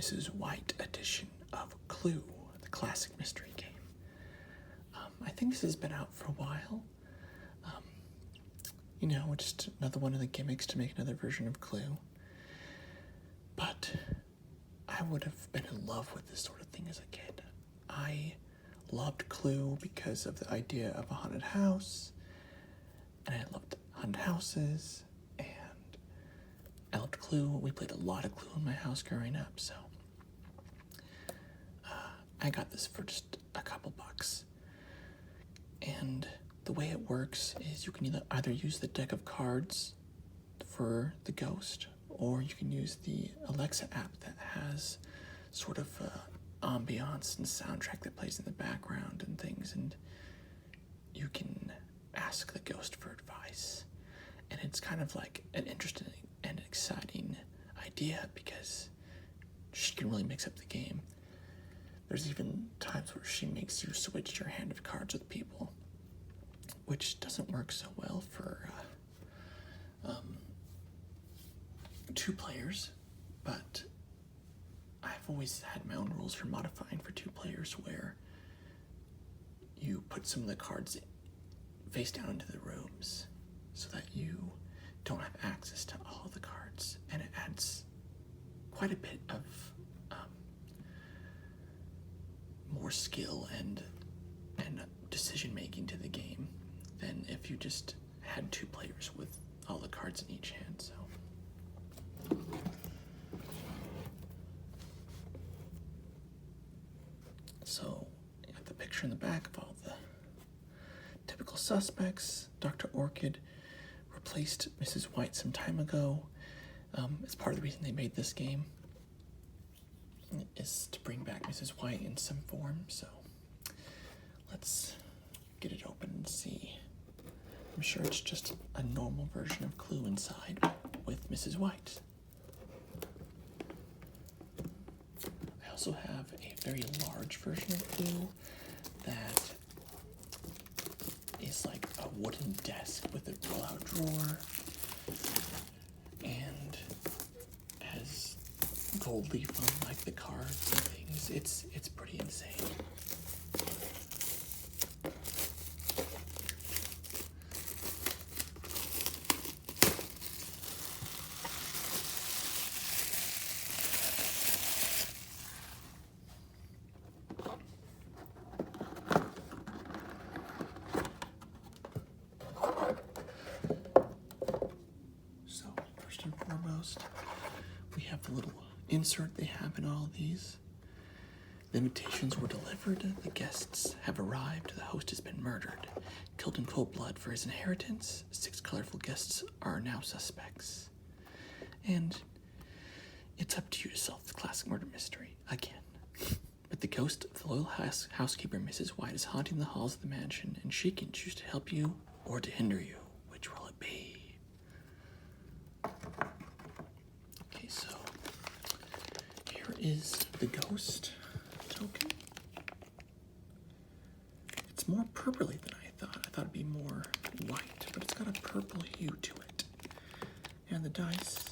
Mrs. White edition of Clue, the classic mystery game. I think this has been out for a while. Just another one of the gimmicks to make another version of Clue. But I would have been in love with this sort of thing as a kid. I loved Clue because of the idea of a haunted house, and I loved haunted houses, and I loved Clue. We played a lot of Clue in my house growing up, so I got this for just a couple bucks. And the way it works is you can either use the deck of cards for the ghost, or you can use the Alexa app that has sort of ambiance and soundtrack that plays in the background and things, and you can ask the ghost for advice. And it's kind of like an interesting and exciting idea because she can really mix up the game. There's even times where she makes you switch your hand of cards with people, which doesn't work so well for 2 players, but I've always had my own rules for modifying for 2 players, where you put some of the cards face down into the rooms so that you don't have access to all the cards, and it adds quite a bit of more skill and decision making to the game than if you just had 2 players with all the cards in each hand. So you got the picture in the back of all the typical suspects. Dr. Orchid replaced Mrs. White some time ago. It's part of the reason they made this game, is to bring back Mrs. White in some form. So let's get it open and see. I'm sure it's just a normal version of Clue inside with Mrs. White. I also have a very large version of Clue that is like a wooden desk with a pull-out drawer and has gold leaf on like the cards and things. It's pretty insane. So first and foremost, we have the little insert they have in all of these. The invitations were delivered, the guests have arrived, the host has been murdered. Killed in cold blood for his inheritance, 6 colorful guests are now suspects. And it's up to you to solve the classic murder mystery again. But the ghost of the loyal housekeeper, Mrs. White, is haunting the halls of the mansion, and she can choose to help you or to hinder you. Which will it be? Okay, so here is the ghost token. It's more purpley than I thought. I thought it'd be more white, but it's got a purple hue to it. And the dice,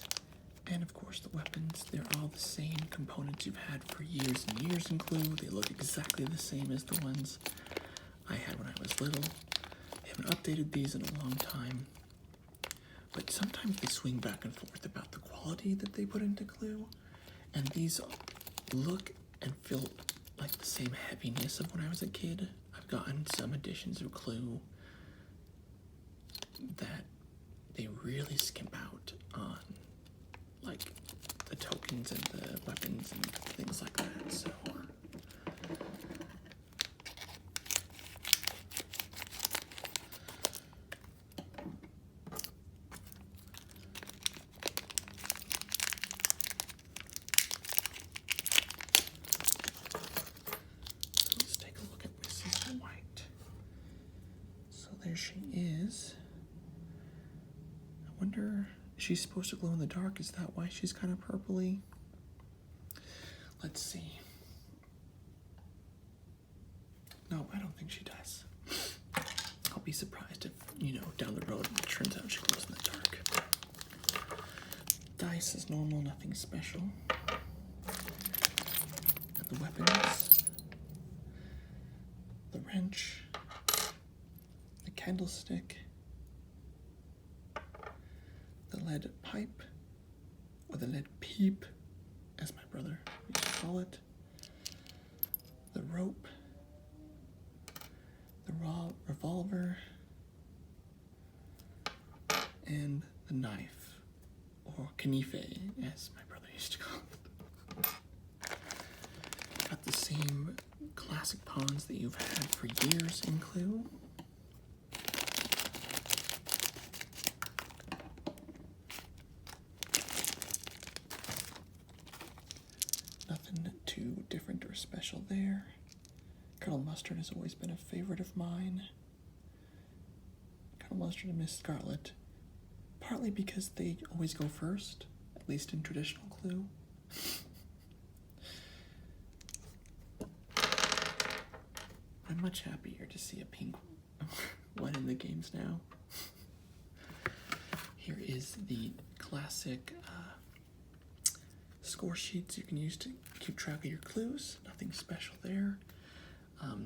and of course the weapons, they're all the same components you've had for years and years in Clue. They look exactly the same as the ones I had when I was little. They haven't updated these in a long time, but sometimes they swing back and forth about the quality that they put into Clue, and these look and feel like the same heaviness of when I was a kid. I've gotten some editions of Clue that they really skimp out on like the tokens and the weapons and things like that. So let's take a look at Mrs. White. So there she is. I wonder, is she supposed to glow in the dark? Is that why she's kind of purpley? Let's see. No, I don't think she does. I'll be surprised if, down the road it turns out she glows in the dark. Dice is normal, nothing special. the weapons, the wrench, the candlestick, the lead pipe, or the lead peep, as my brother used to call it, the rope, the revolver, and the knife, or knife, as my brother used to call it. Got the same classic pawns that you've had for years in Clue. Nothing too different or special there. Colonel Mustard has always been a favorite of mine. Colonel Mustard and Miss Scarlet, partly because they always go first, at least in traditional Clue. I'm much happier to see a pink one in the games now. Here is the classic score sheets you can use to keep track of your clues. Nothing special there.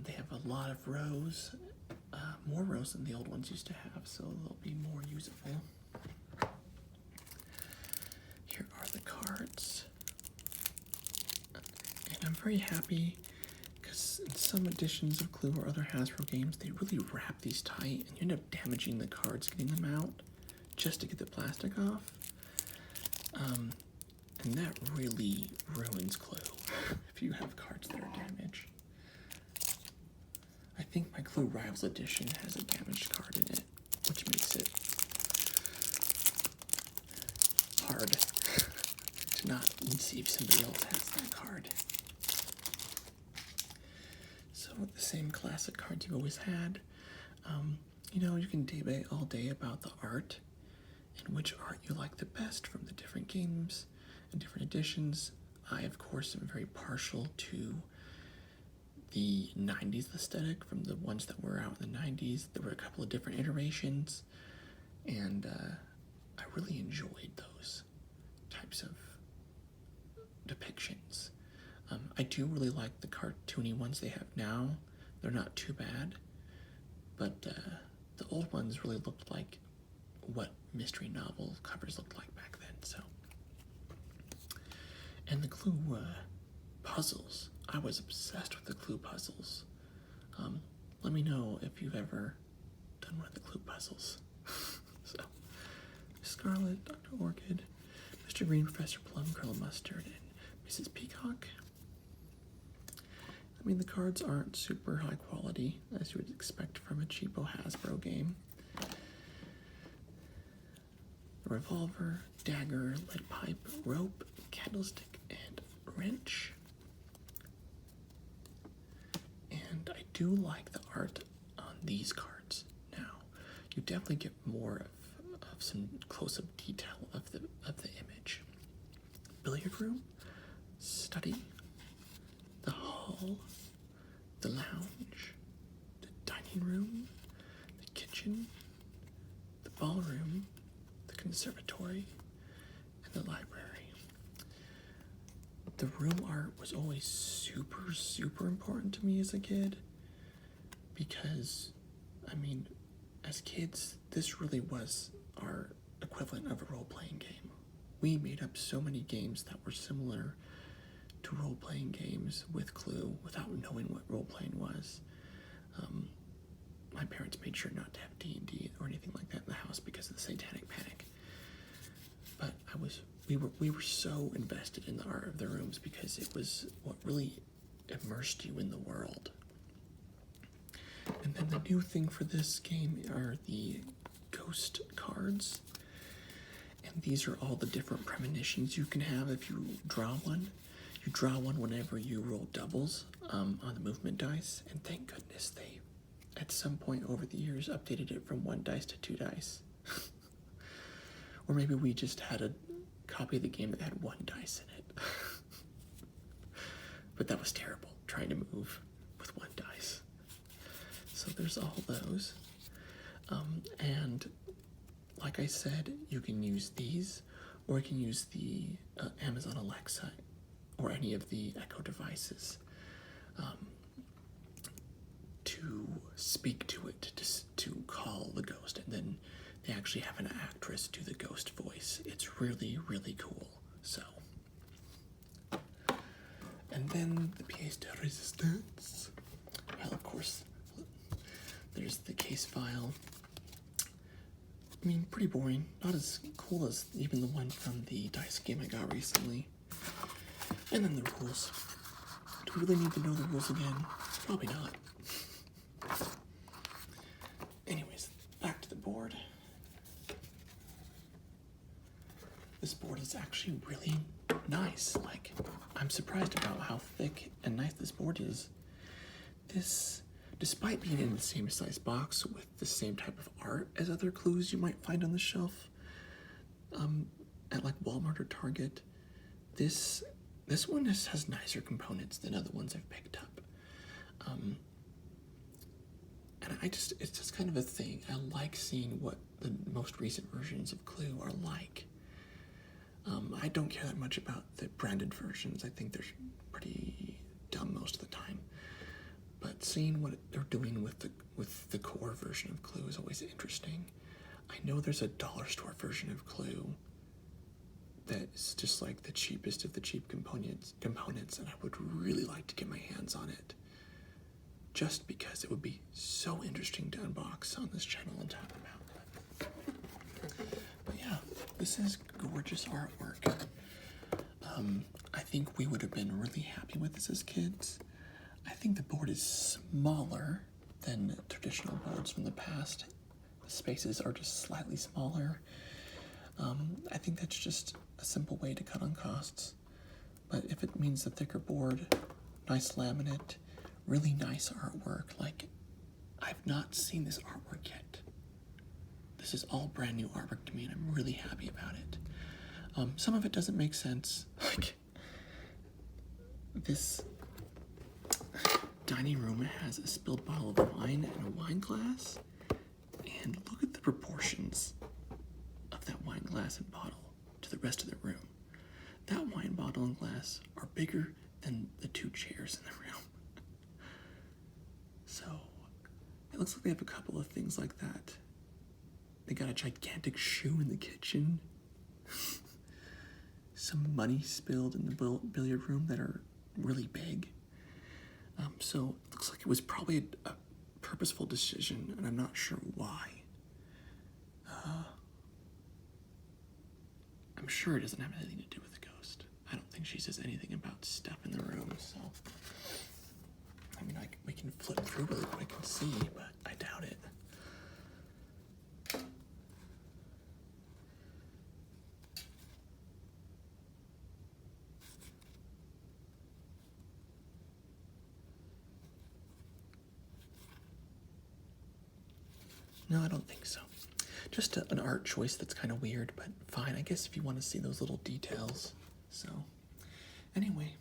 They have a lot of rows, more rows than the old ones used to have, so they'll be more usable. Here are the cards. And I'm very happy because in some editions of Clue or other Hasbro games, they really wrap these tight and you end up damaging the cards getting them out just to get the plastic off. And that really ruins Clue if you have cards that are damaged. I think my Clue Rivals edition has a damaged card in it, which makes it hard to not see if somebody else has that card. So the same classic cards you've always had. You can debate all day about the art and which art you like the best from the different games and different editions. I, of course, am very partial to the 90s aesthetic from the ones that were out in the 90s. There were a couple of different iterations, and I really enjoyed those types of depictions. I do really like the cartoony ones they have now. They're not too bad, but the old ones really looked like what mystery novel covers looked like back then. So, and the Clue puzzles. I was obsessed with the Clue puzzles. Let me know if you've ever done one of the Clue puzzles. So, Scarlet, Dr. Orchid, Mr. Green, Professor Plum, Colonel Mustard, and Mrs. Peacock. I mean, the cards aren't super high quality, as you would expect from a cheapo Hasbro game. Revolver, dagger, lead pipe, rope, candlestick, and wrench. And I do like the art on these cards now. You definitely get more of some close-up detail of the image. Billiard room, study, the hall, the lounge, the dining room, the kitchen, the ballroom, the conservatory, and the library. The room art was always super, super important to me as a kid because, as kids, this really was our equivalent of a role-playing game. We made up so many games that were similar to role-playing games with Clue without knowing what role-playing was. My parents made sure not to have D&D or anything like that in the house because of the Satanic Panic. But we were so invested in the art of the rooms because it was what really immersed you in the world. And then the new thing for this game are the ghost cards. And these are all the different premonitions you can have if you draw one. You draw one whenever you roll doubles on the movement dice, and thank goodness they, at some point over the years, updated it from 1 dice to 2 dice. Or maybe we just had a copy of the game that had 1 dice in it. But that was terrible, trying to move with 1 dice. So there's all those. And like I said, you can use these, or you can use the Amazon Alexa or any of the Echo devices to speak to it, to call the ghost, and then they actually have an actress do the ghost voice. It's really, really cool. So, and then the pièce de résistance. Well, of course, there's the case file. I mean, pretty boring. Not as cool as even the one from the dice game I got recently. And then the rules. Do we really need to know the rules again? Probably not. Anyways, back to the board. This board is actually really nice. Like, I'm surprised about how thick and nice this board is. This, despite being in the same size box with the same type of art as other clues you might find on the shelf at like Walmart or Target, this one has nicer components than other ones I've picked up. And it's just kind of a thing. I like seeing what the most recent versions of Clue are like. I don't care that much about the branded versions. I think they're pretty dumb most of the time. But seeing what they're doing with the core version of Clue is always interesting. I know there's a dollar store version of Clue that's just like the cheapest of the cheap components, and I would really like to get my hands on it. Just because it would be so interesting to unbox on this channel and talk about. But yeah, this is gorgeous artwork. I think we would have been really happy with this as kids. I think the board is smaller than traditional boards from the past. The spaces are just slightly smaller. I think that's just a simple way to cut on costs. But if it means a thicker board, nice laminate, really nice artwork, like, I've not seen this artwork yet. This is all brand new artwork to me, and I'm really happy about it. Some of it doesn't make sense. Like, this dining room has a spilled bottle of wine and a wine glass, and look at the proportions of that wine glass and bottle to the rest of the room. That wine bottle and glass are bigger than the 2 chairs in the room. So, it looks like they have a couple of things like that. They got a gigantic shoe in the kitchen. Some money spilled in the billiard room that are really big. So, it looks like it was probably a purposeful decision, and I'm not sure why. I'm sure it doesn't have anything to do with the ghost. I don't think she says anything about stuff in the room, so... I mean, we can flip through really quick and see, but I doubt it. No, I don't think so. Just an art choice that's kind of weird, but fine. I guess if you want to see those little details. So, anyway,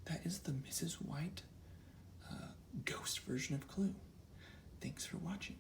that is the Mrs. White ghost version of Clue. Thanks for watching.